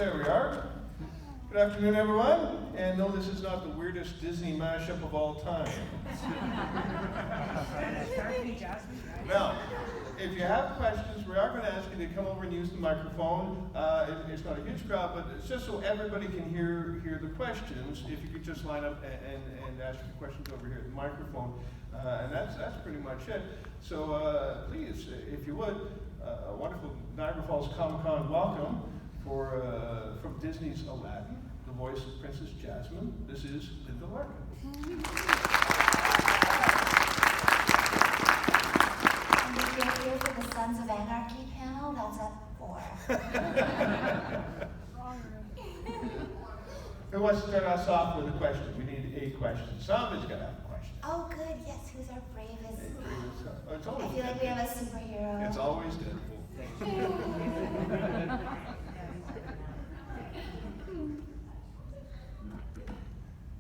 There we are. Good afternoon, everyone. And no, this is not the weirdest Disney mashup of all time. Now, if you have questions, we are going to ask you to come over and use the microphone. It's not a huge crowd, but it's just so everybody can hear the questions. If you could just line up and ask your questions over here at the microphone. And that's pretty much it. So please, if you would, a wonderful Niagara Falls Comic Con welcome from Disney's Aladdin, the voice of Princess Jasmine. This is Linda Larkin. And if you're here for the Sons of Anarchy panel, that's at 4. Who wants to start us off with a question? We need a question. Somebody's got to have a question. Oh, good. Yes, who's our bravest? It's always I feel like we have a superhero. It's always Deadpool.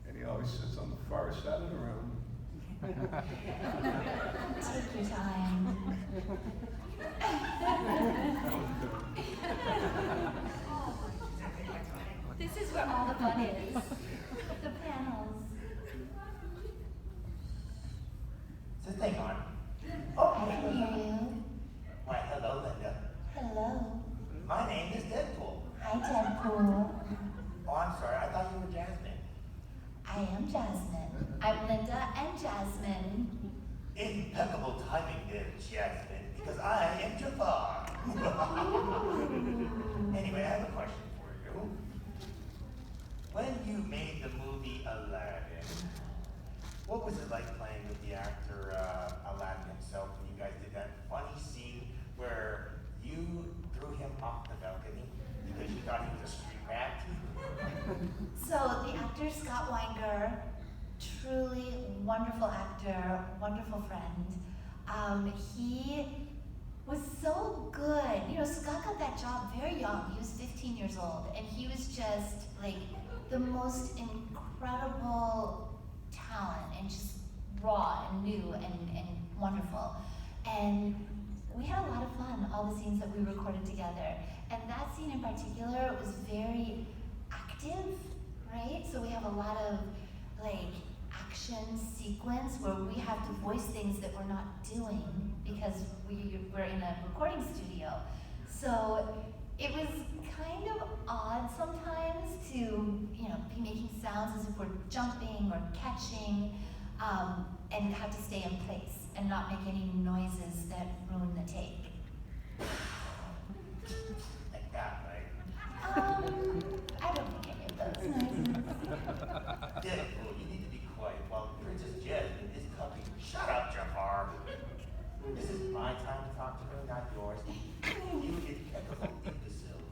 And he always sits on the far side of the room. Take your time. This is where all the fun is. The panels. Is this thing on? I can hear you. Why, hello, Linda. Hello. My name is Deadpool. Hi, Deadpool. Oh, I'm sorry. I thought you were Jasmine. I am Jasmine. I'm Linda and Jasmine. Impeccable timing there, Jasmine, because I am Jafar. Anyway, I have a question for you. When you made the movie Aladdin, what was it like playing with the actor Aladdin himself when you guys did that funny scene where you threw him off the balcony because you thought he was a street rat? So the actor Scott Weinger, truly wonderful actor, wonderful friend. He was so good. You know, Scott got that job very young. He was 15 years old, and he was just like the most incredible talent and just raw and new and wonderful. And we had a lot of fun, all the scenes that we recorded together. And that scene in particular was very active, right? So we have a lot of like action sequence where we have to voice things that we're not doing because we're in a recording studio. So it was kind of odd sometimes to, you know, be making sounds as if we're jumping or catching, and have to stay in place and not make any noises that ruin the take. Like that, right? I don't think any of those noises. Deadpool, you need to be quiet while Princess Jasmine is talking. Shut up, Jafar. This is my time to talk to her, not yours. You impeccable imbecile.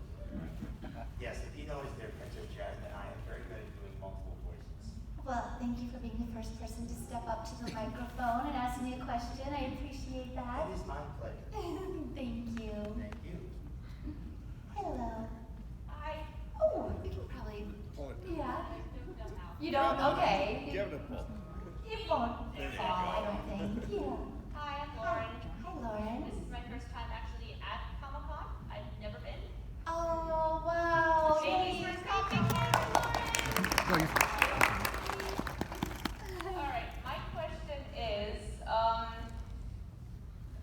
Yes, if you notice there, Princess Jasmine, I am very good at doing multiple voices. Well, thank you for being the first person to step up to the microphone and ask me a question. I appreciate that. It is my pleasure. Thank you. Thank you. Hello. Hi. Oh, we can probably, Pull it. yeah. No, no. You don't? Okay. Give it a pull. It won't fall, I don't think. Yeah. Hi, I'm Lauren. Hi, Lauren. This is my first time actually at Comic Con. I've never been. Oh, wow. Baby's first Comic Con, Lauren. All right, my question is,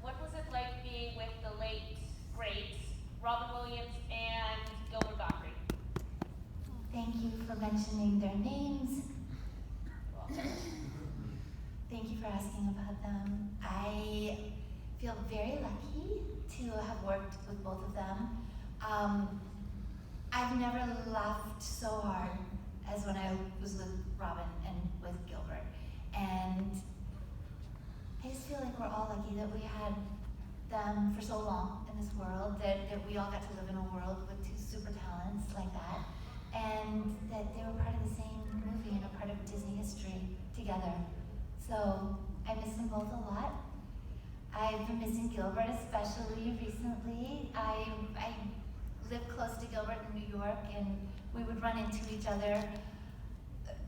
what was it like being with the late, great Robin Williams and Gilbert Gottfried? Thank you for mentioning their names. Thank you for asking about them. I feel very lucky to have worked with both of them. I've never laughed so hard as when I was with Robin and with Gilbert. And I just feel like we're all lucky that we had them for so long in this world, that we all got to live in a world with two super talents like that, and that they were part of the same movie and a part of Disney history together. So I miss them both a lot. I've been missing Gilbert especially recently. I live close to Gilbert in New York, and we would run into each other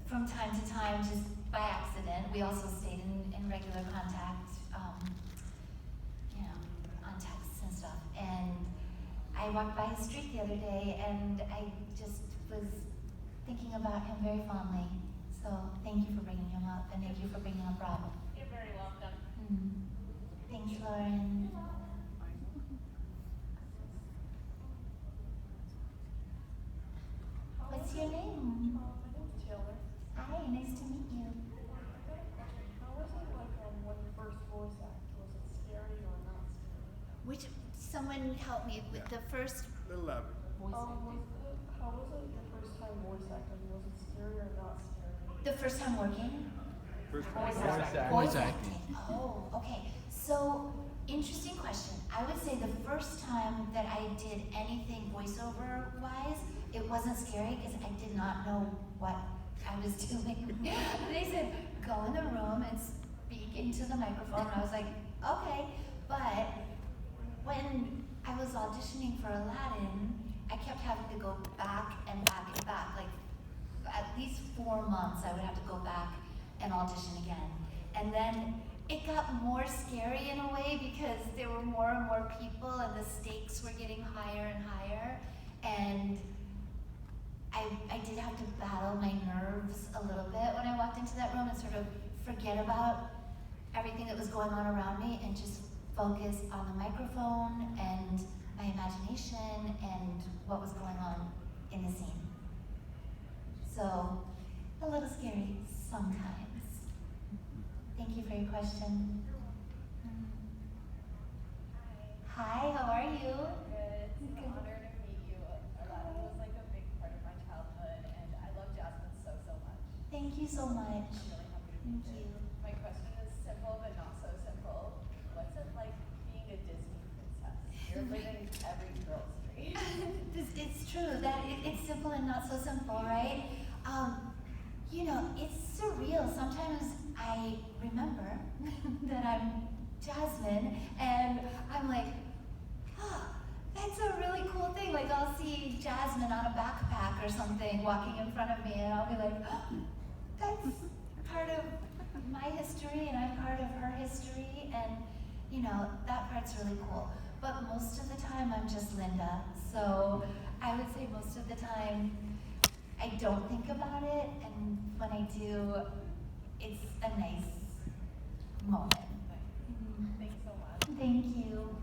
from time to time just by accident. We also stayed in regular contact, you know, on texts and stuff. And I walked by his street the other day and I just was thinking about him very fondly. So thank you for bringing him up, and thank you for bringing up Rob. You're very welcome. Thanks, Lauren. What's your name? My name's Taylor. Hi, nice to meet you. How was it like when you first voice act? Was it scary or not scary? Someone help me with the first. Little louder. How was it your first time voice acting? Was it scary or not scary? The first time working? First Voice acting. Oh, okay. So, interesting question. I would say the first time that I did anything voiceover wise, it wasn't scary because I did not know what I was doing. They said, go in the room and speak into the microphone. And I was like, okay. But when I was auditioning for Aladdin, I kept having to go back and back and back. Like, at least 4 months I would have to go back and audition again. And then it got more scary in a way because there were more and more people and the stakes were getting higher and higher. And I did have to battle my nerves a little bit when I walked into that room and sort of forget about everything that was going on around me and just focus on the microphone and my imagination and what was going on in the scene. So, a little scary sometimes. Thank you for your question. Hi, how are you? Good. It's an honor to meet you. Aladdin was like a big part of my childhood, and I love Jasmine so much. Thank you so much. I'm really happy to Thank meet you. My question is simple but not so simple. What's it like being a Disney princess? You're living every girl's dream. It's true that it's simple and not so simple, right? You know, it's surreal. Sometimes I remember that I'm Jasmine, and I'm like, oh, that's a really cool thing. Like, I'll see Jasmine on a backpack or something walking in front of me, and I'll be like, oh, that's part of my history, and I'm part of her history, and, you know, that part's really cool. But most of the time, I'm just Linda. So I would say most of the time, I don't think about it, and when I do, it's a nice moment. Thanks so much. Thank you.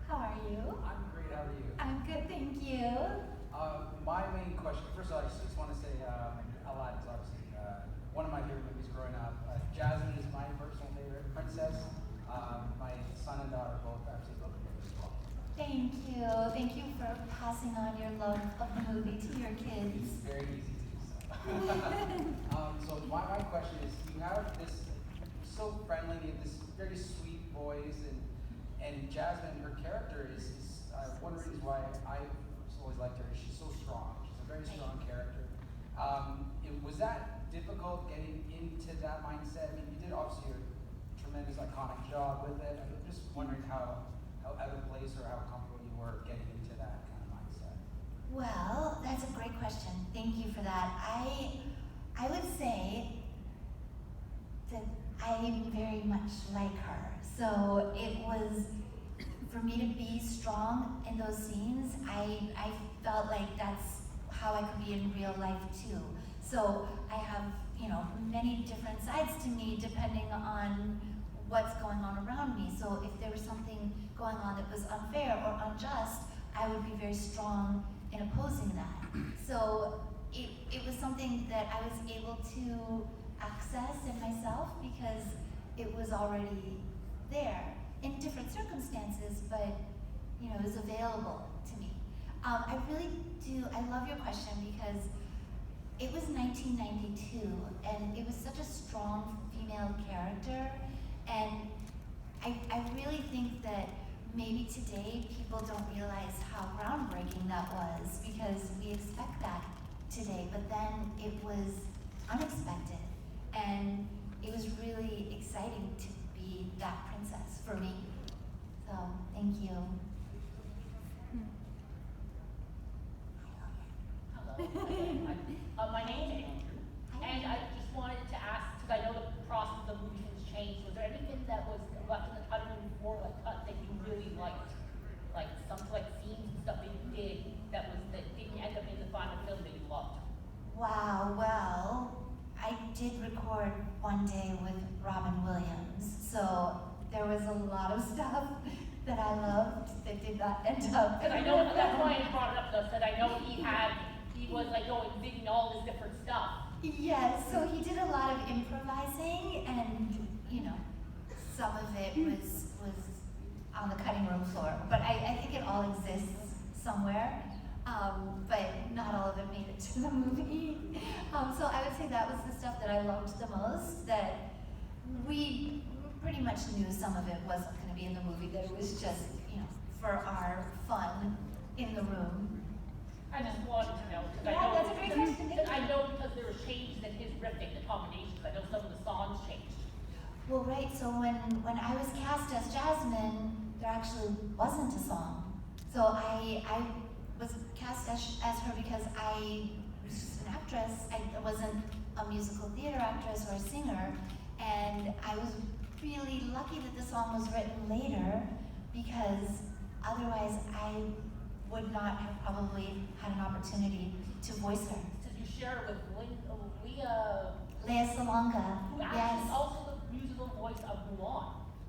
How are you? I'm great, how are you? I'm good, thank you. My main question, first of all, I just want to say Aladdin's obviously one of my favorite movies growing up. Jasmine is my personal favorite princess. My son and daughter both absolutely love the movie as well. Thank you. Thank you for passing on your love of the movie to your kids. It's very easy to do so. So my question is, you have this so friendly, you have this very sweet voice, and Jasmine, her character is one of the reasons why I always liked her is she's so strong. She's a very strong character. Was that difficult getting into that mindset? I mean, you did obviously a tremendous iconic job with it. I'm just wondering how out of place or how comfortable you were getting into that kind of mindset. Well, that's a great question. Thank you for that. I would say that I'm very much like her. So it was, for me to be strong in those scenes, I felt like that's how I could be in real life too. So I have, you know, many different sides to me depending on what's going on around me. So if there was something going on that was unfair or unjust, I would be very strong in opposing that. So it was something that I was able to access in myself because it was already there in different circumstances, but you know, it was available to me. I really do, I love your question because it was 1992 and it was such a strong female character, and I really think that maybe today people don't realize how groundbreaking that was because we expect that today, but then it was unexpected and it was really exciting to be that princess for me. So, thank you. Hello. My name's Andrew, and I just wanted to ask, because I know the process of the movie has changed, was there anything that was left in the cutting room before, like cut did record one day with Robin Williams, so there was a lot of stuff that I loved that did not end up. Because I know that's why I brought it up though, that I know he was like going singing all this different stuff. Yes, so he did a lot of improvising, and you know, some of it was on the cutting room floor. But I think it all exists somewhere, but not all of it made it to the movie. So I would say that was the stuff that I loved the most. That we pretty much knew some of it wasn't going to be in the movie. That it was just for our fun in the room. I just wanted to know, because Yeah, that's a great question. I know because there were changes in his riffing, the combinations. I know some of the songs changed. Well, right. So when I was cast as Jasmine, there actually wasn't a song. So I was cast as her because I was just an actress. I wasn't a musical theater actress or a singer, and I was really lucky that the song was written later, because otherwise I would not have probably had an opportunity to voice her. Because you shared it with Lea Salonga, who actually yes. is also the musical voice of Mulan.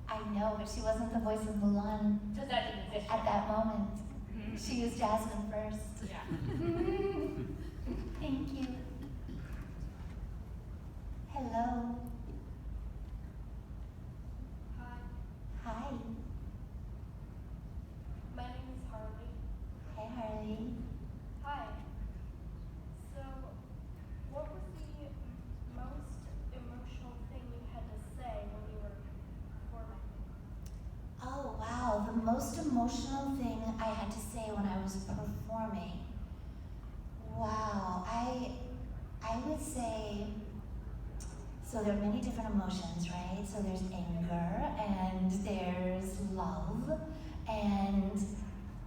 I know, but she wasn't the voice of Mulan Because that didn't exist. at that moment. She was Jasmine first. Yeah. Thank you. Hello. Hi, Hi. my name is Harley. Hi, Harley. Hi. So, what was the most emotional thing you had to say when you were performing? Oh, wow. The most emotional thing I had to say when I was performing. Wow. I would say, so there are many different emotions, right? So there's anger, and there's love, and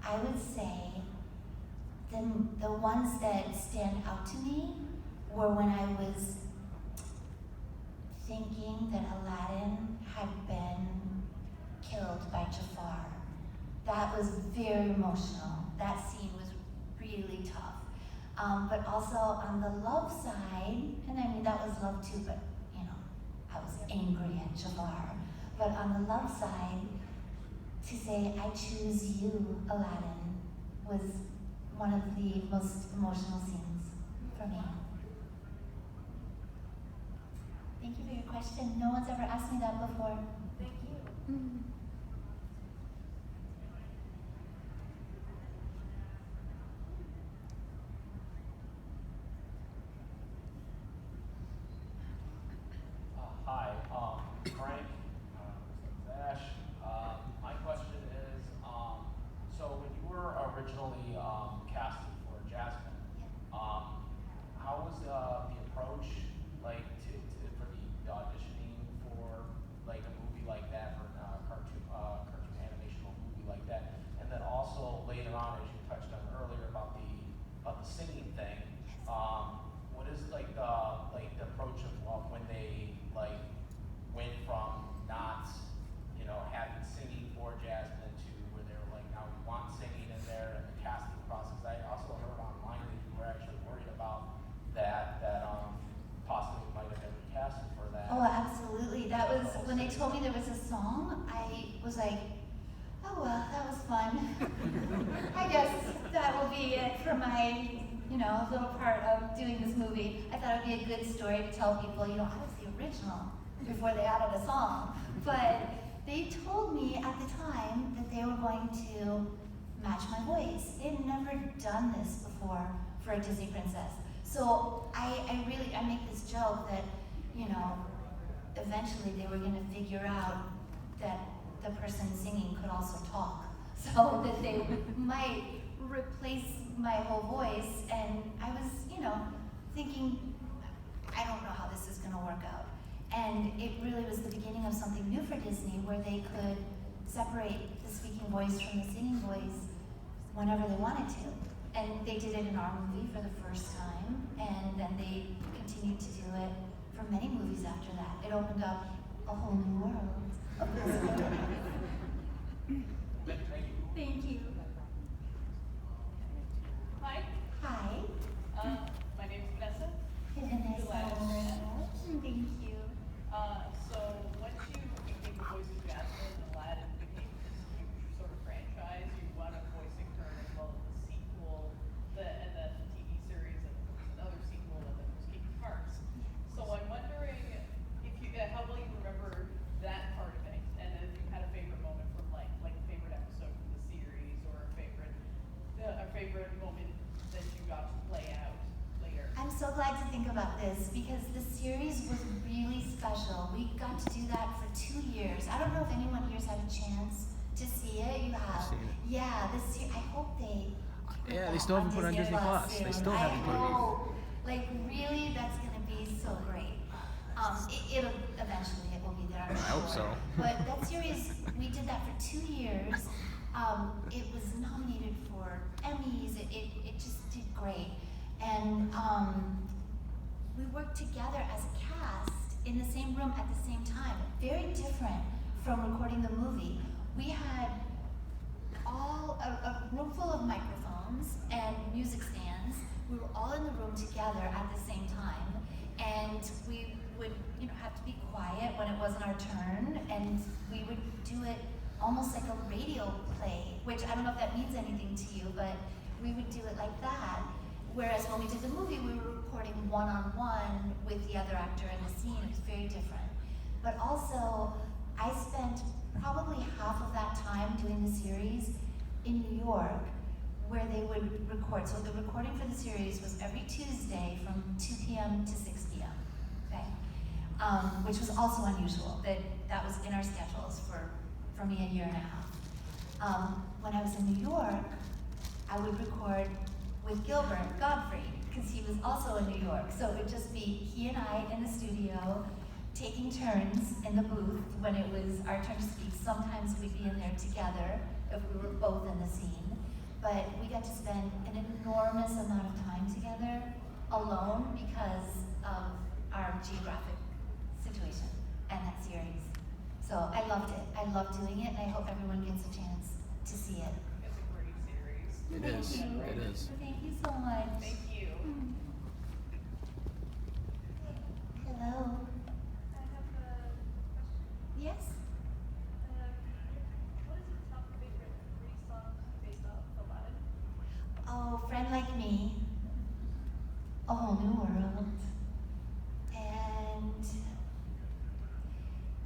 I would say the ones that stand out to me were when I was thinking that Aladdin had been killed by Jafar. That was very emotional. That scene was really tough. But also on the love side, and I mean that was love too, but I was angry at Jafar. But on the love side, to say I choose you, Aladdin, was one of the most emotional scenes for me. Thank you for your question. No one's ever asked me that before. Thank you. Hi, Frank, Ash. My question is, so when you were originally casted for Jasmine, how was the approach like for the auditioning for like a movie like that, for a cartoon animation movie like that, and then also later on, as you touched on earlier about the singing thing, what is like the approach of when they like went from not having singing for Jasmine to where they were like, now we want singing in there, and the casting process. I also heard online that you were actually worried about that possibly might have been casted for that. Oh, absolutely. That was, when they told me there was a song, I was like, oh well, that was fun. I guess that will be it for my, little part of doing this movie. I thought it would be a good story to tell people, I was the original before they added a song. But they told me at the time that they were going to match my voice. They had never done this before for a Disney princess. So I make this joke that, eventually they were going to figure out that the person singing could also talk, so that they might replace my whole voice. And I was, thinking, I don't know how this is going to work out. And it really was the beginning of something new for Disney, where they could separate the speaking voice from the singing voice whenever they wanted to. And they did it in our movie for the first time, and then they continued to do it for many movies after that. It opened up a whole new world of possibilities. Thank you. Hi, Hi. my name is Vanessa. Vanessa. think about this because the series was really special. We got to do that for 2 years. I don't know if anyone here's had a chance to see it. You have? I've seen it. Yeah, I hope they. put Yeah, they that still haven't put it on Disney Plus. They soon. still haven't put it on. I know. Like really, that's gonna be so great. It'll eventually it will be there. I'm I hope sure. so. But that series, we did that for 2 years. It was nominated for Emmys. It just did great, and we worked together as a cast in the same room at the same time. Very different from recording the movie. We had a room full of microphones and music stands. We were all in the room together at the same time, and we would, have to be quiet when it wasn't our turn, and we would do it almost like a radio play, which I don't know if that means anything to you, but we would do it like that. Whereas when we did the movie, we were recording one-on-one with the other actor in the scene. It was very different. But also, I spent probably half of that time doing the series in New York, where they would record. So the recording for the series was every Tuesday from 2 p.m. to 6 p.m. Okay, which was also unusual. That was in our schedules for me a year and a half. When I was in New York, I would record with Gilbert Gottfried, because he was also in New York. So it would just be he and I in the studio, taking turns in the booth when it was our turn to speak. Sometimes we'd be in there together if we were both in the scene. But we got to spend an enormous amount of time together alone because of our geographic situation and that series. So I loved it. I loved doing it, and I hope everyone gets a chance to see it. It's a great series. It Thank is. you. It is. Thank you so much. Thank you. Hello. I have a question. Yes? What is your top favorite 3 songs based off Aladdin? Oh, Friend Like Me, A Whole New World, and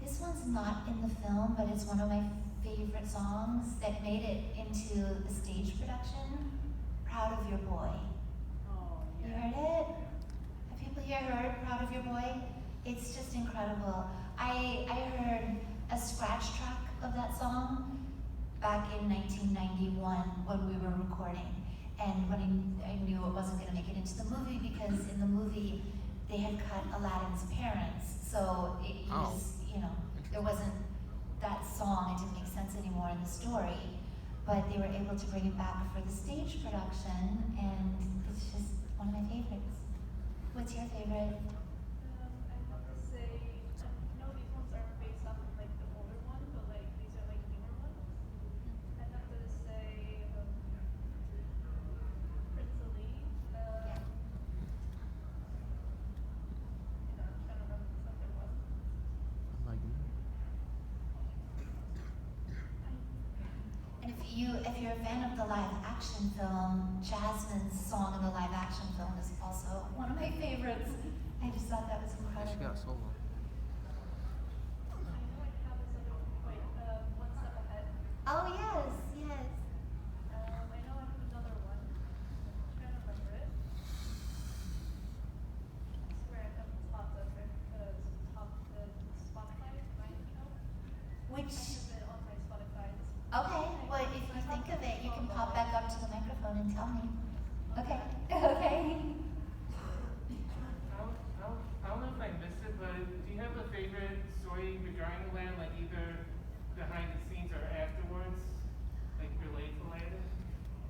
this one's not in the film, but it's one of my favorite songs that made it into the stage production, Proud of Your Boy. Oh, You heard it? Have people here heard Proud of Your Boy? It's just incredible. I heard a scratch track of that song back in 1991 when we were recording. And when I knew it wasn't gonna make it into the movie because in the movie they had cut Aladdin's parents. So it Oh. was, there wasn't that song, it didn't make sense anymore in the story. But they were able to bring it back for the stage production, and it's just one of my favorites. What's your favorite? I have to say, I know these ones are based off of like the older one, but like these are like newer ones. I have to say, Prince Ali. Yeah. I'm trying to remember the second one. And if you're a fan of the live action film, Jasmine's song in the live action film is also one of my favorites. I just thought that was She incredible. got solo. I know I have this other one, One Step Ahead. Oh yes, yes. I know I have another one. I'm trying to remember it. I swear I have top of it, the Spotify, my account. Which, I have it on my Spotify. okay, well if you think of it, you can pop back up to the microphone and tell me. Okay, okay. I don't know if I missed it, but do you have a favorite story regarding Aladdin, like either behind the scenes or afterwards, like related to Aladdin?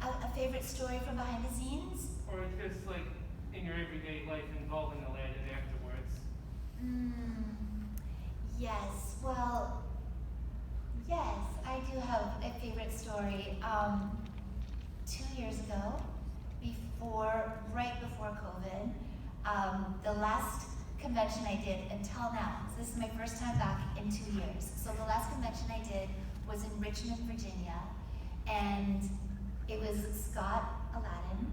A favorite story from behind the scenes? Or just like in your everyday life involving Aladdin afterwards? Yes, well, yes, I do have a favorite story. 2 years ago, right before COVID, the last convention I did until now, so this is my first time back in 2 years. So the last convention I did was in Richmond, Virginia, and it was Scott Aladdin,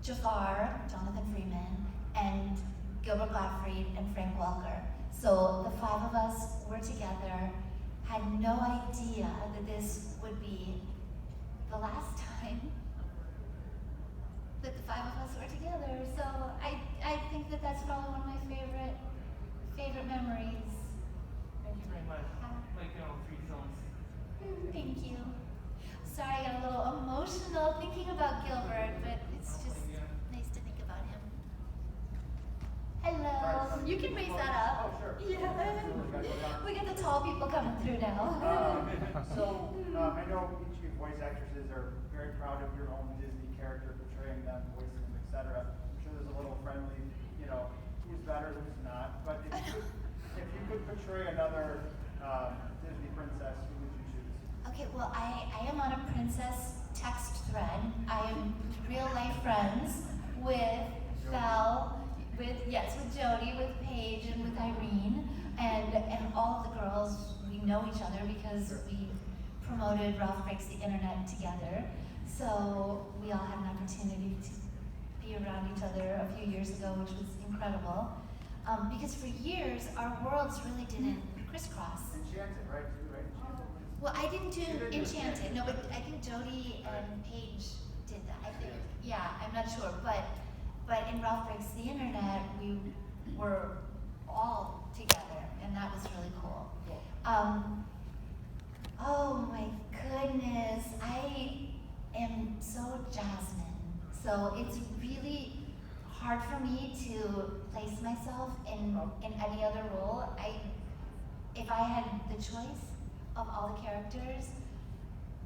Jafar, Jonathan Freeman, and Gilbert Gottfried and Frank Welker. So the 5 of us were together, had no idea that this would be the last time that the five of us were together. So I think that that's probably one of my favorite memories. Thank you very much. Like, 3 films. Thank you. Sorry, I got a little emotional thinking about Gilbert, but it's just nice to think about him. Hello. Right. You can raise that up. Oh, sure. Yeah. Absolutely. We get the tall people coming through now. I know each of you voice actresses are very proud of your own Disney character, portraying them, voicing them, etc. I'm sure there's a little friendly, who's better, who's not. But if you could portray another Disney princess, who would you choose? Okay, well, I am on a princess text thread. I am real life friends with Belle, with Jody, with Paige, and with Irene, and all of the girls. We know each other because we promoted Ralph Breaks the Internet together. So we all had an opportunity to be around each other a few years ago, which was incredible. Because for years, our worlds really didn't crisscross. Enchanted, right? Too, right? Well, I didn't do You didn't do Enchanted, Enchanted. no, but I think Jody and Paige did that. I think, yeah, I'm not sure, but in Ralph Breaks the Internet, we were all together, and that was really cool. Oh my goodness, I am so Jasmine. So it's really hard for me to place myself in any other role. If I had the choice of all the characters,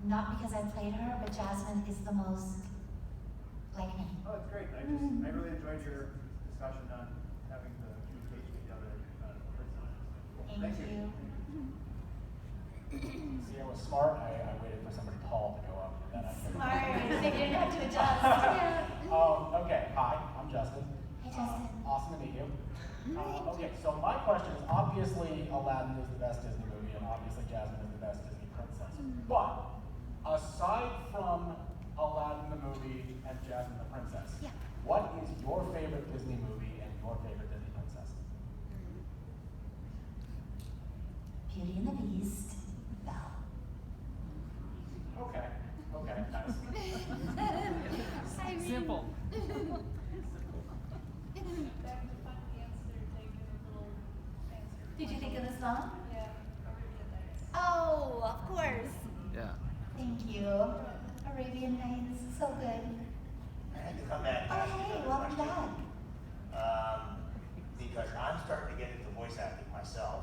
not because I played her, but Jasmine is the most like me. Oh, it's great. I really enjoyed your discussion on having the communication with the other princesses. Thank you. See, I was smart. I waited for somebody tall to go up, and then I figured. Smart. So you didn't have to adjust. Yeah. Okay. Hi, I'm Justin. Hey, Justin. Awesome to meet you. Okay, so my question is, obviously Aladdin is the best Disney movie, and obviously Jasmine is the best Disney princess. But aside from Aladdin the movie and Jasmine the princess, Yeah. what is your favorite Disney movie and your favorite Disney princess? Beauty and the Beast, Belle. Okay, nice. Simple. Back to fun answer, taking a little answer. Did you think of the song? Yeah, Arabian Nights. Oh, of course. Yeah. Thank you. Arabian Nights, so good. I had to come back and Oh, ask you hey, another welcome question. back. Because I'm starting to get into voice acting myself.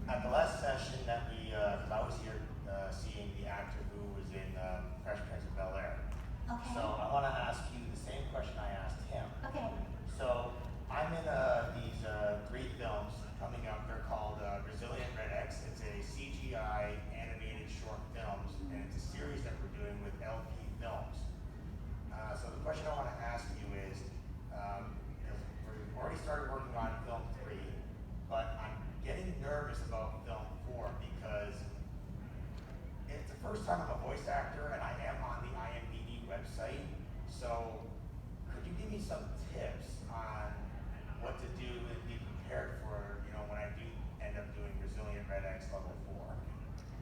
At the last session that because I was here seeing the actor who was in Fresh Prince of Bel-Air. Okay. So I want to ask you the same question I asked him. Okay. So I'm in these 3 films coming up. They're called Resilient Red X. It's a CGI animated short films, and it's a series that we're doing with LP Films. So the question I want to ask you is, we've already started working on film 3, but I'm getting nervous about film 4 because it's the first time I'm a voice actor and I am on the IMDb website. So could you give me some tips on what to do and be prepared for, when I do end up doing Resilient Red X level 4?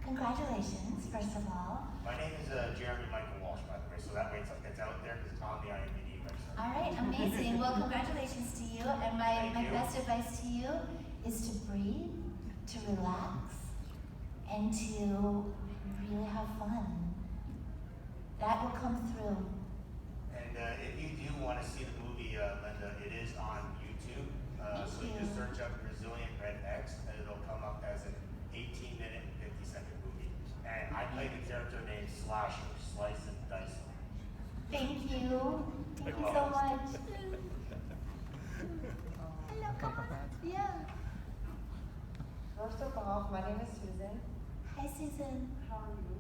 Congratulations, first of all. My name is Jeremy Michael Walsh, by the way, so that way it's out there because it's on the IMDb website. All right, amazing. Well, congratulations to you. And my Thank you. best advice to you is to breathe, to relax, and to really have fun. That will come through. And if you do want to see the movie, Linda, it is on YouTube. So you Thank just you. search up Resilient Red X, and it'll come up as an 18-minute, 50-second movie. And I play the character named Slasher, Slice and Dice. Thank you. Thank you so much. Hello, come on. Yeah. First of all, my name is Susan. Hi, Susan. How are you?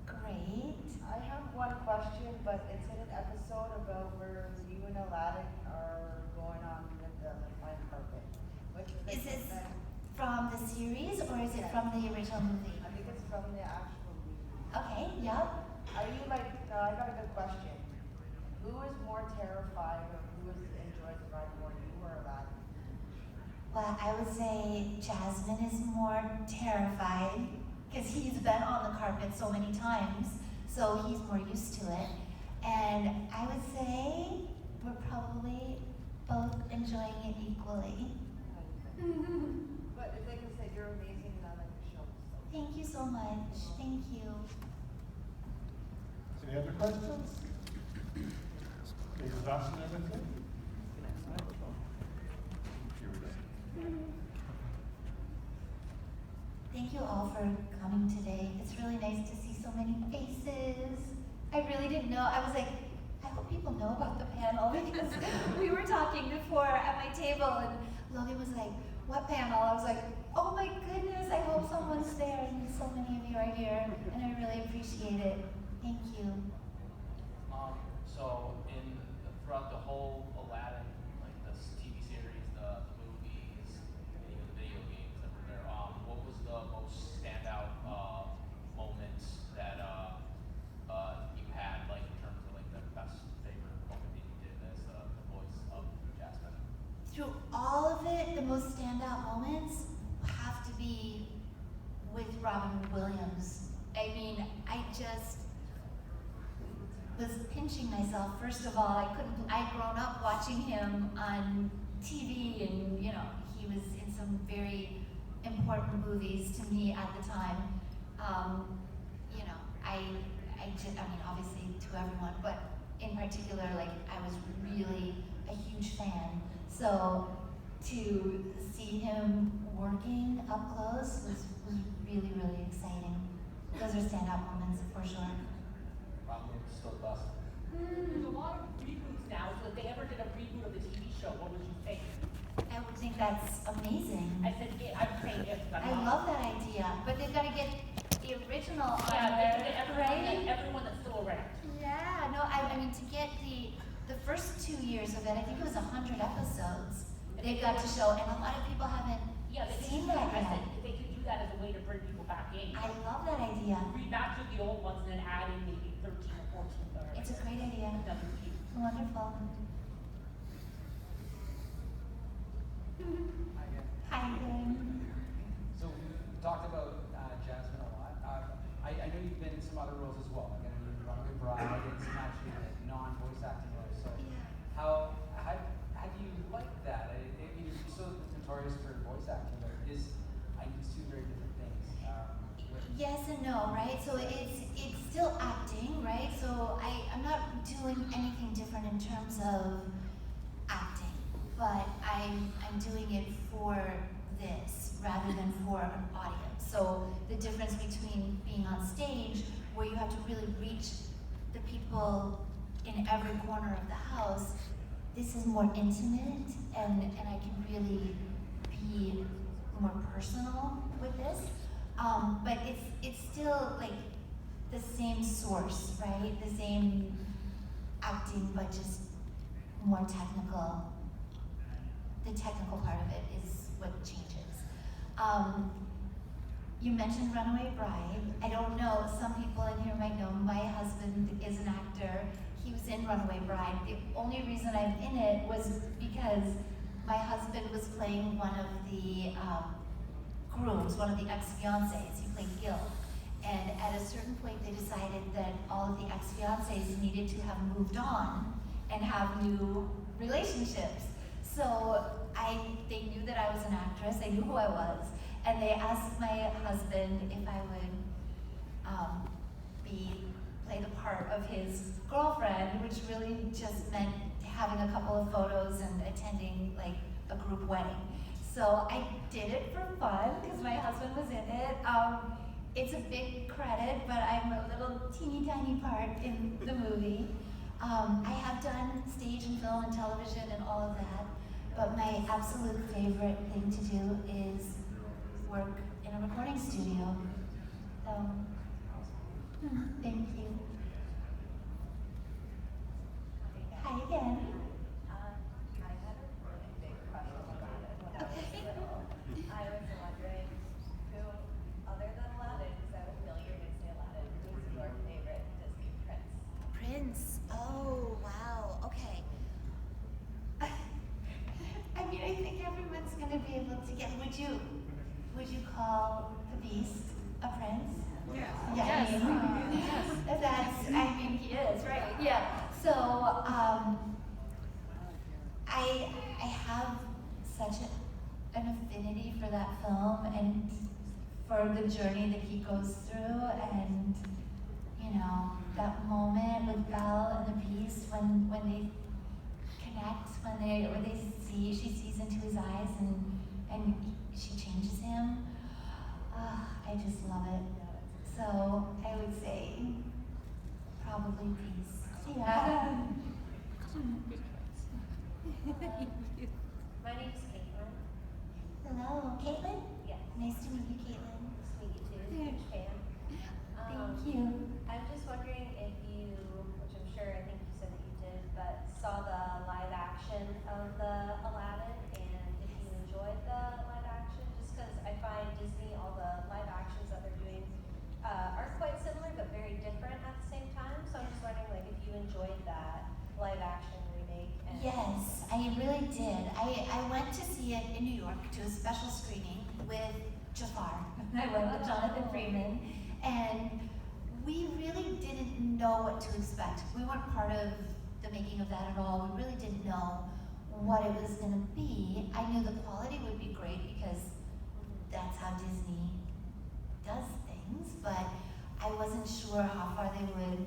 Great. I have one question, but it's in an episode about where you and Aladdin are going on with the fine carpet. What's the Is this thing? from the series or is it from the original movie? I think it's from the actual movie. Okay, yep. Are you like, no, I got a good question. Who is more terrified or who enjoys the ride more, you or Aladdin? Well, I would say Jasmine is more terrified because he's been on the carpet so many times, so he's more used to it. And I would say we're probably both enjoying it equally. But like I said, you're amazing and I like the show. So. Thank you so much. Thank you. Any other questions? Okay, exhausted everything? Here we go. Thank you all for coming today. It's really nice to see so many faces. I really didn't know. I was like, I hope people know about the panel because we were talking before at my table and Logan was like, what panel? I was like, oh my goodness, I hope someone's there and so many of you are here and I really appreciate it. Thank you. So throughout the whole Aladdin, like this TV series, the movies, and even the video games that were there, what was the most standout moments that you had, like in terms of like the best favorite moment that you did as the voice of Jasmine? Through all of it, the most standout moments have to be with Robin Williams. I mean, I just was pinching myself. First of all, I'd grown up watching him on TV and, you know, he was in some very important movies to me at the time. You know, I mean, obviously to everyone, but in particular, like, I was really a huge fan. So to see him working up close was really, really exciting. Those are standout moments for sure. Robin was still the best. There's a lot of reboots now, so if they ever did a reboot of the TV show, what would you think? I would think that's amazing. I said, yeah, I'm saying if. I love that idea, but they've got to get the original on Yeah, there, they get right? everyone that's still around. Yeah, no, I mean, to get the first 2 years of it, I think it was 100 episodes they've got to show, and a lot of people haven't Yeah, they seen could, that I yet. said, if they could do that as a way to bring people back in. I love that idea. Remaster the old ones and then add in maybe 13 or 14 or It's a great idea. another few. Wonderful. Hi again. So we talked about Jasmine a lot. I know you've been in some other roles as well. Like I know you're Runaway Bride and some actually non-voice acting roles. So how do you like that? I mean, you're so notorious for voice acting, but it's two very different things. Yes and no, right? So it's still acting, right? So I'm not doing anything different in terms of acting, but I'm doing it for this rather than for an audience. So the difference between being on stage, where you have to really reach the people in every corner of the house, this is more intimate and I can really be more personal with this. But it's still like the same source, right? The same acting, but just more technical. The technical part of it is what changes. You mentioned Runaway Bride. I don't know, some people in here might know my husband is an actor. He was in Runaway Bride. The only reason I'm in it was because my husband was playing one of the grooms, one of the ex-fiancés. He played Gil. And at a certain point, they decided that all of the ex-fiancés needed to have moved on and have new relationships. So they knew that I was an actress, they knew who I was, and they asked my husband if I would play the part of his girlfriend, which really just meant having a couple of photos and attending like a group wedding. So I did it for fun because my husband was in it. It's a big credit, but I'm a little teeny tiny part in the movie. I have done stage and film and television and all of that, but my absolute favorite thing to do is work in a recording studio. So, thank you. Hi again. I had a really big question about it when I was little. I was wondering who, other than Aladdin, because I have a million year Disney Aladdin, who's your favorite Disney prince? Prince. Oh, wow. Okay. I mean, I think everyone's gonna be able to get. Would you call the Beast a prince? Yeah, I mean, he is, right? Yeah. So, I have such an affinity for that film and for the journey that he goes through, and you know, that moment with Belle and the Beast when they connect, when they see, she sees into his eyes and she changes him. I just love it. So I would say probably Beast. Yeah. My name's Caitlin. Hello, Caitlin? Yes. Nice to meet you, Caitlin. Nice to meet you too. Huge fan. Thank you. I'm just wondering if you, which I'm sure I think you said that you did, but saw the live action of the Aladdin, and if you enjoyed the live action, just because I find Disney, all the live actions that they're doing are quite similar but very different at the same time. So I'm just wondering, like, if you enjoyed that live action remake. And Yes, I really did. I went to see it in New York to a special screening with Jafar. I went with Jonathan Freeman, and we really didn't know what to expect. We weren't part of the making of that at all. We really didn't know what it was going to be. I knew the quality would be great because that's how Disney does things, but I wasn't sure how far they would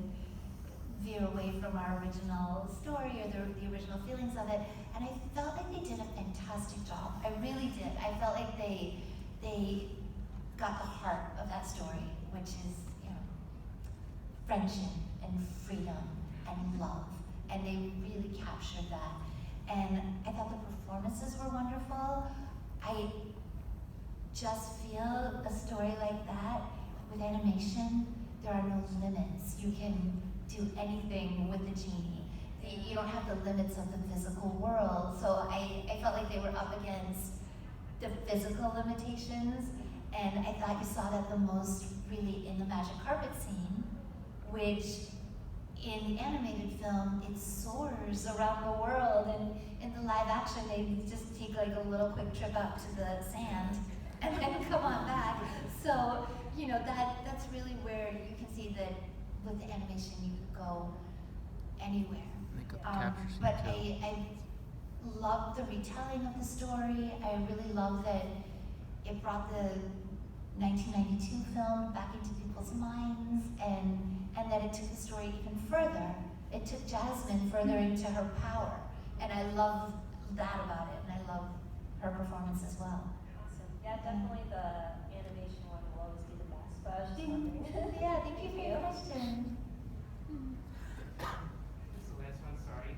veer away from our original story or the original feelings of it, and I felt like they did a fantastic job. I really did. I felt like they got the heart of that story, which is, you know, friendship and freedom and love, and they really captured that. And I thought the performances were wonderful. I just feel a story like that with animation, there are no limits. You can do anything with the genie. You don't have the limits of the physical world. So I felt like they were up against the physical limitations, and I thought you saw that the most really in the magic carpet scene, which in the animated film, it soars around the world, and in the live action, they just take like a little quick trip up to the sand and then come on back. So, you know, that's really where you can see that with the animation, you could go anywhere. But I loved the retelling of the story. I really love that it brought the 1992 film back into people's minds, and that it took the story even further. It took Jasmine further into her power, and I love that about it, and I love her performance as well. Awesome. Yeah, definitely the animation one will always be the best, but I was just wondering. Yeah, thank you for your question. This is the last one, sorry.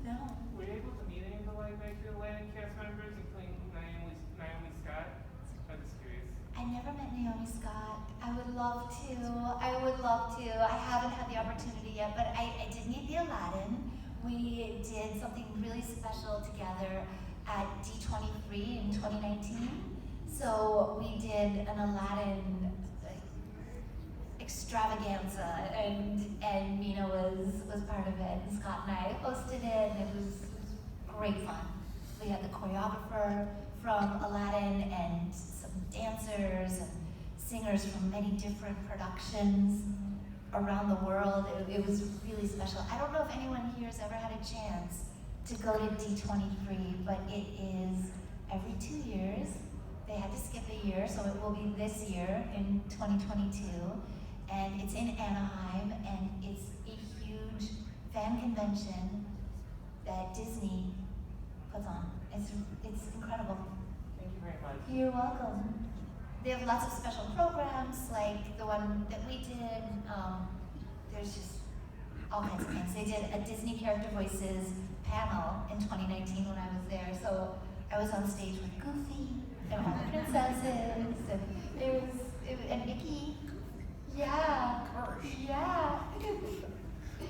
No. Were you able to meet any of the live action Aladdin cast members, including Naomi Scott? I'm just curious. I never met Naomi Scott. I would love to. I haven't had the opportunity yet, but I did meet the Aladdin. We did something really special together at D23 in 2019. So we did an Aladdin extravaganza, and Mina was part of it, and Scott and I hosted it, and it was great fun. We had the choreographer from Aladdin and some dancers and singers from many different productions around the world. It was really special. I don't know if anyone here has ever had a chance to go to D23, but it is every 2 years. They had to skip a year, so it will be this year in 2022. And it's in Anaheim, and it's a huge fan convention that Disney puts on. It's incredible. Thank you very much. You're welcome. They have lots of special programs, like the one that we did. There's just all kinds of things. They did a Disney Character Voices panel in 2019 when I was there. So I was on stage with Goofy and all the princesses, and and Mickey. Yeah. Yeah. You've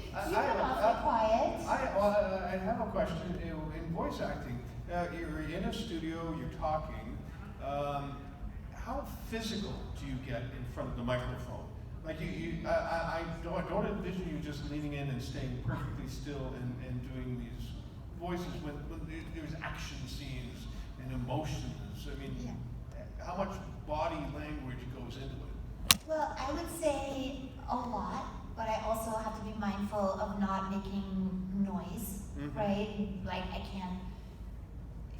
been awfully quiet. I have a question. In voice acting, you're in a studio, you're talking. How physical do you get in front of the microphone? Like I don't envision you just leaning in and staying perfectly still and doing these voices when there's action scenes and emotions. I mean, how much body language goes into it? Well, I would right? Like I can't,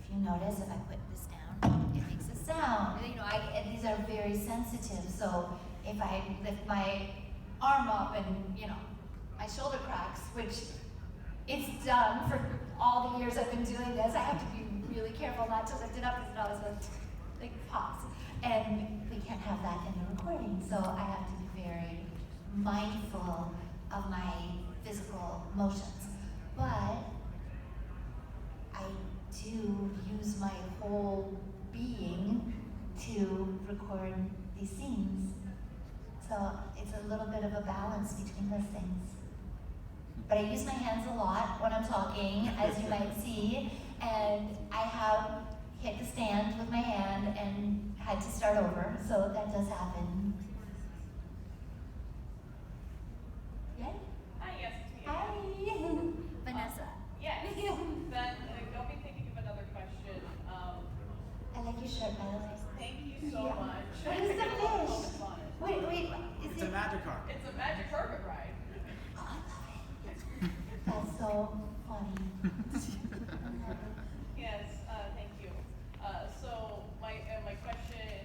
if you notice, if I put this down, it makes a sound. You know, and these are very sensitive, so if I lift my arm up and, you know, my shoulder cracks, which it's done for all the years I've been doing this, I have to be really careful not to lift it up because it always like pops. And we can't have that in the recording, so I have to be very mindful of my physical motions. But I do use my whole being to record these scenes. So it's a little bit of a balance between those things. But I use my hands a lot when I'm talking, as you might see, and I have hit the stand with my hand and had to start over, so that does happen. Yeah? Hi, yes, it's me. Hi, Vanessa. Yes. Then don't be thinking of another question. I like your shirt, by the way. Thank you so Yeah. much. What is the fish? Wait, is It's it? a magic carp. It's a magic carpet ride. Oh, I love it. That's so funny. Yes, thank you. So my question is,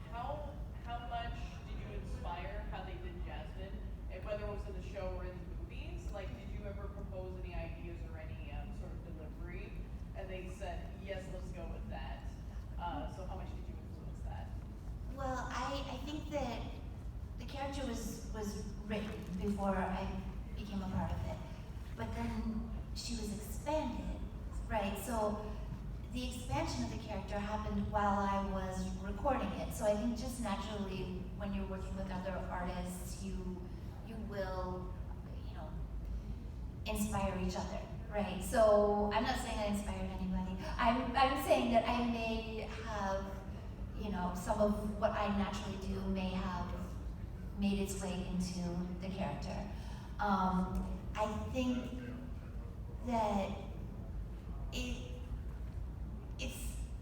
how much did you inspire how they did Jasmine, and whether it was in the show or in the movies? Like, did you ever propose any ideas or any sort of delivery, and they said yes, let's go with that? So how much did you influence that? Well, I think that the character was written before I became a part of it, but then she was expanded, right? So the expansion of the character happened while I was recording it. So I think just naturally, when you're working with other artists, you will, you know, inspire each other, right? So I'm not saying I inspired anybody. I'm saying that I may have, you know, some of what I naturally do may have made its way into the character. I think that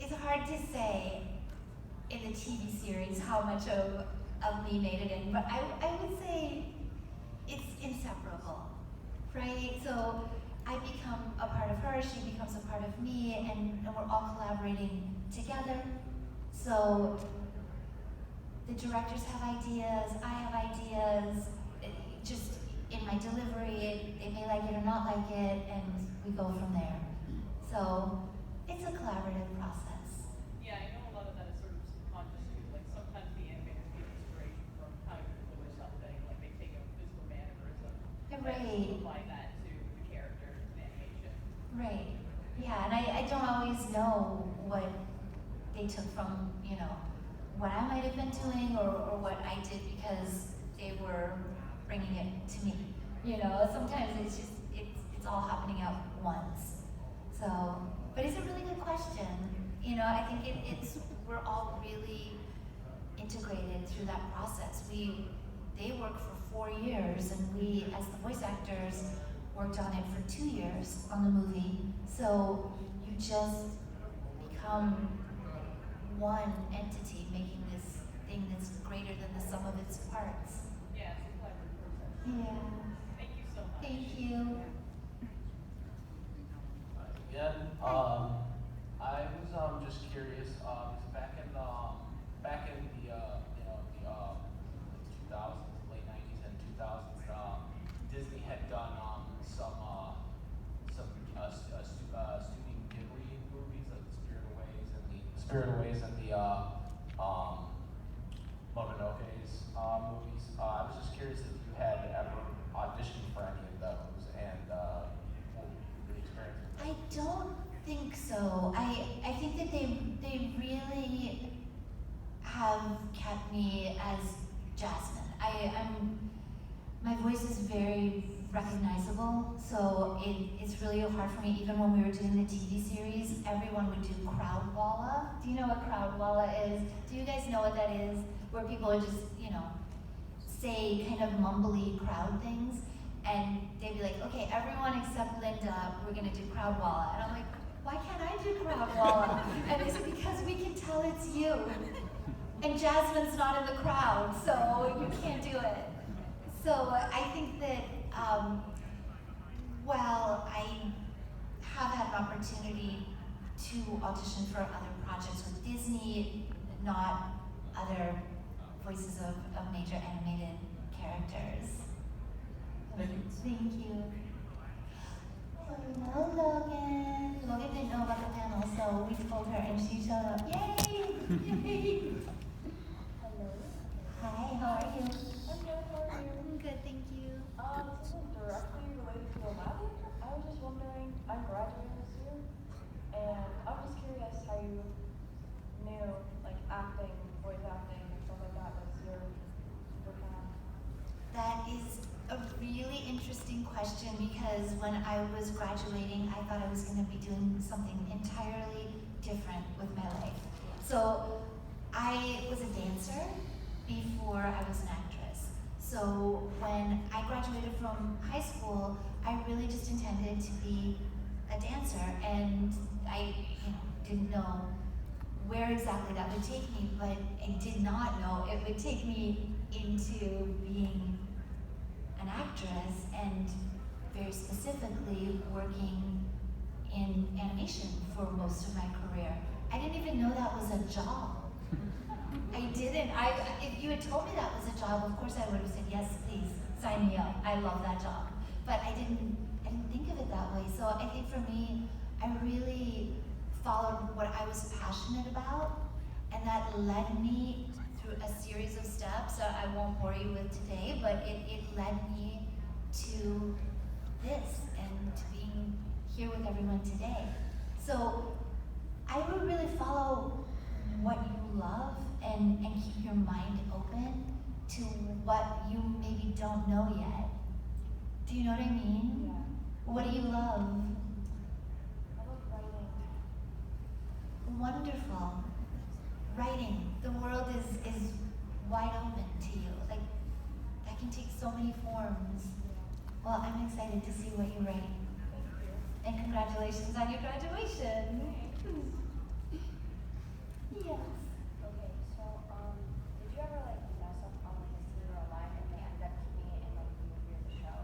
it's hard to say in the TV series how much of me made it in, but I would say it's inseparable, right? So I become a part of her, she becomes a part of me, and we're all collaborating together. So the directors have ideas, I have ideas, just in my delivery, they may like it or not like it, and we go from there. So it's a collaborative process. Yeah, I know a lot of that is sort of subconscious too. Like sometimes the animators get inspiration from how you deliver something. Like they take a physical mannerism and Right. apply that to the character in animation. Right. Yeah, and I don't always know what they took from, you know, what I might have been doing or what I did because they were bringing it to me. You know, sometimes it's just, it's all happening at once. So, but it's a really good question. You know, I think we're all really integrated through that process. They worked for 4 years and we, as the voice actors, worked on it for 2 years on the movie. So you just become one entity making this thing that's greater than the sum of its parts. Yeah, it's a collaborative process. Yeah. Thank you so much. Thank you. Again, I was just curious. Back in the you know the 2000s, late 90s and 2000s, Disney had done some Studio Ghibli movies like The Spirit Aways and the Mononoke's movies. I was just curious if you had ever auditioned for any of those and what the experience was. I don't think so. I think that they really have kept me as Jasmine. My voice is very recognizable, so it's really hard for me. Even when we were doing the TV series, everyone would do crowd walla. Do you know what crowd walla is? Do you guys know what that is? Where people are just, you know, say kind of mumbly crowd things, and they'd be like, okay, everyone except Linda, we're gonna do crowd walla. And I'm like, why can't I do crowd walla? And they said, because we can tell it's you. And Jasmine's not in the crowd, so you can't do it. So I think that Well, I have had an opportunity to audition for other projects with Disney, not other voices of major animated characters. Thank you. Thank you. Hello, Logan. Logan didn't know about the panel, so we told her and she showed up. Yay! Yay! Hello. Hi, how are you? I'm good, how are you? I'm good, thank you. This is directly related to Aladdin. I was just wondering, I'm graduating this year, and I'm just curious how you knew, like, acting, voice acting, and stuff like that was your path. That is a really interesting question because when I was graduating, I thought I was going to be doing something entirely different with my life. So I was a dancer before I was an actress. So when I graduated from high school, I really just intended to be a dancer, and I didn't know where exactly that would take me, but I did not know it would take me into being an actress, and very specifically working in animation for most of my career. I didn't even know that was a job. I didn't. If you had told me that was a job, of course I would have said, yes, please, sign me up. I love that job. But I didn't think of it that way. So I think for me, I really followed what I was passionate about, and that led me through a series of steps that I won't bore you with today, but it led me to this and to being here with everyone today. So I would really follow what you love and keep your mind open to what you maybe don't know yet. Do you know what I mean? Yeah. What do you love? I love writing. Wonderful. Writing. The world is wide open to you. Like, that can take so many forms. Well, I'm excited to see what you write. Thank you. And congratulations on your graduation. Yes. Okay, so, did you ever, like, mess up on, like, a scene or a line and they ended up keeping it in, like, the movie or the show?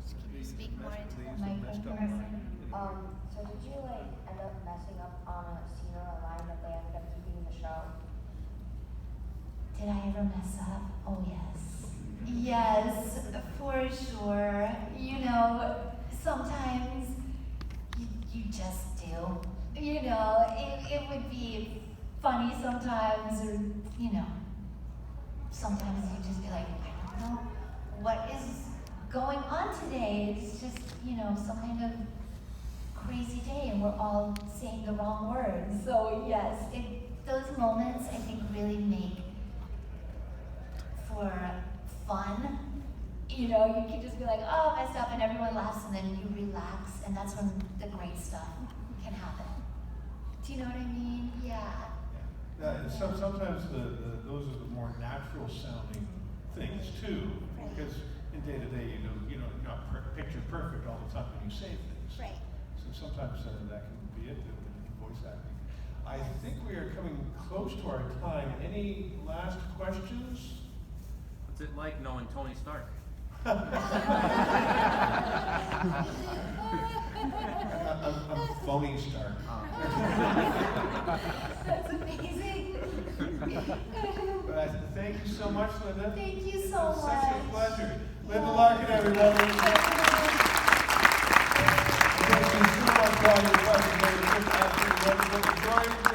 Can you speak more into the Messed up microphone? So did you, like, end up messing up on a scene or a line that they ended up keeping in the show? Did I ever mess up? Oh, yes. Yes, for sure. You know, sometimes you just do. You know, it would be funny sometimes, or, sometimes you just be like, I don't know what is going on today. It's just, some kind of crazy day and we're all saying the wrong words. So yes, those moments I think really make for fun. You can just be like, oh, I messed up, and everyone laughs, and then you relax, and that's when the great stuff can happen. Do you know what I mean? Yeah. Sometimes those are the more natural sounding things too, Right. because in day to day you're not picture perfect all the time when you say things. Right. So sometimes that can be it with voice acting. I think we are coming close to our time. Any last questions? What's it like knowing Tony Stark? I'm phoning Stark. That's amazing. But thank you so much, Linda. Thank you so It's much. such a pleasure. Linda Larkin, everybody. Thank you so much for all your questions. It was just absolutely wonderful. Enjoy